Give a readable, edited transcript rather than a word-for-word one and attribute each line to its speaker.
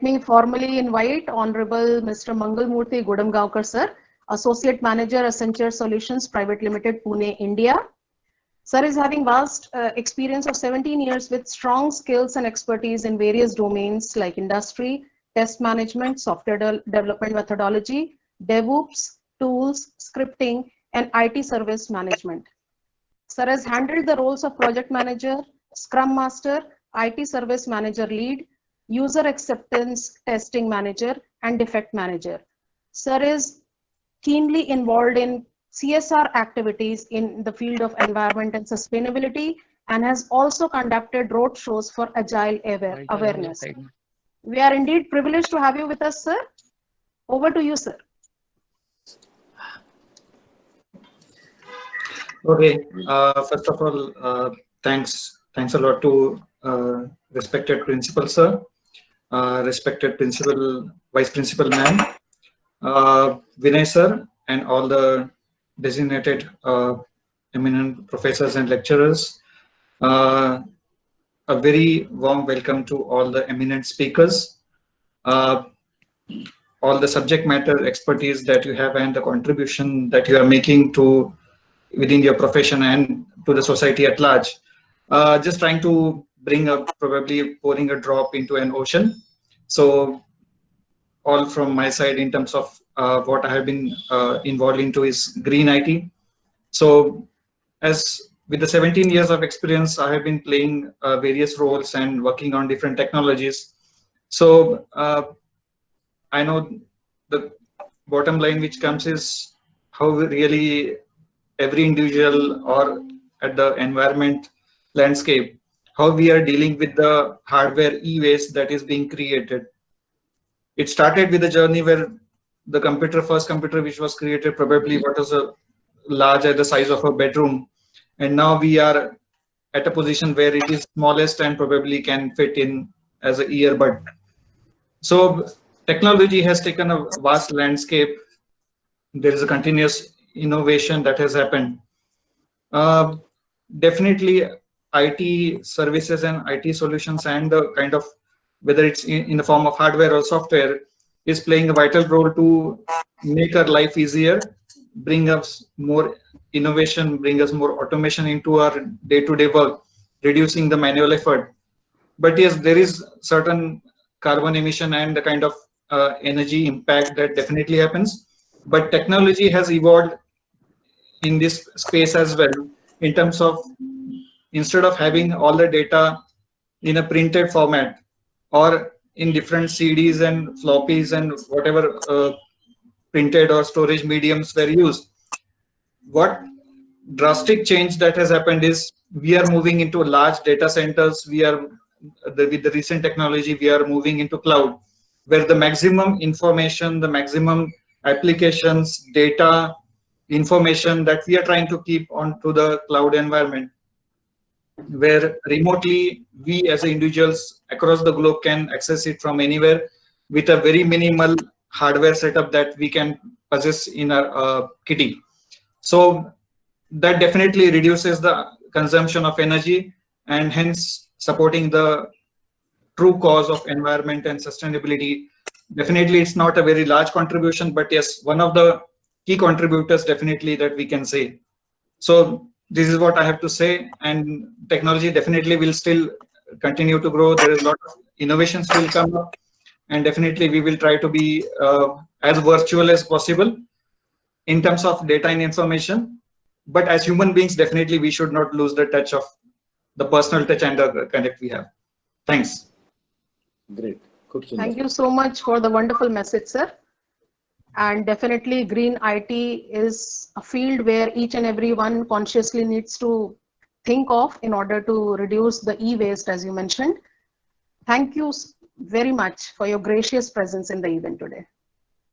Speaker 1: me formally invite Honorable Mr. Mangalmurthy Godamgaonkar, sir, Associate Manager, Accenture Solutions Private Limited, Pune, India. Sir is having vast experience of 17 years with strong skills and expertise in various domains like industry, test management, software development methodology, DevOps, tools, scripting, and IT service management. Sir has handled the roles of project manager, scrum master, IT service manager lead, user acceptance testing manager, and defect manager. Sir is keenly involved in CSR activities in the field of environment and sustainability, and has also conducted road shows for agile awareness. We are indeed privileged to have you with us, sir. Over to you, sir.
Speaker 2: Okay. First of all, thanks a lot to respected principal sir, respected principal, vice principal ma'am, Vinay sir, and all the designated eminent professors and lecturers. A very warm welcome to all the eminent speakers, all the subject matter expertise that you have and the contribution that you are making to within your profession and to the society at large. Just trying to bring up, probably pouring a drop into an ocean. So all from my side in terms of what I have been involved into is green IT. So as with the 17 years of experience, I have been playing various roles and working on different technologies. So I know the bottom line which comes is how really every individual or at the environment landscape, how we are dealing with the hardware e-waste that is being created. It started with a journey where the first computer which was created probably what was a large at the size of a bedroom, and now we are at a position where it is smallest and probably can fit in as an earbud. So technology has taken a vast landscape. There is a continuous innovation that has happened. Definitely IT services and IT solutions and the kind of, whether it's in the form of hardware or software, is playing a vital role to make our life easier, bring us more innovation, bring us more automation into our day-to-day work, reducing the manual effort. But yes, there is certain carbon emission and the kind of energy impact that definitely happens. But technology has evolved in this space as well, in terms of instead of having all the data in a printed format or in different CDs and floppies and whatever printed or storage mediums were used, what drastic change that has happened is we are moving into large data centers. We are with the recent technology, we are moving into cloud, where the maximum information, the maximum applications, data, information that we are trying to keep onto the cloud environment, where remotely we as individuals across the globe can access it from anywhere with a very minimal hardware setup that we can possess in our kitty. So that definitely reduces the consumption of energy and hence supporting the true cause of environment and sustainability. Definitely it's not a very large contribution, but yes, one of the key contributors definitely that we can say. So this is what I have to say, and technology definitely will still continue to grow. There is a lot of innovations will come up, and definitely we will try to be as virtual as possible in terms of data and information. But as human beings, definitely we should not lose the touch of the personal touch and the connect we have. Thanks.
Speaker 3: Great. Good.
Speaker 1: Thank you so much for the wonderful message, sir. And definitely green IT is a field where each and every one consciously needs to think of in order to reduce the e-waste, as you mentioned. Thank you very much for your gracious presence in the event today.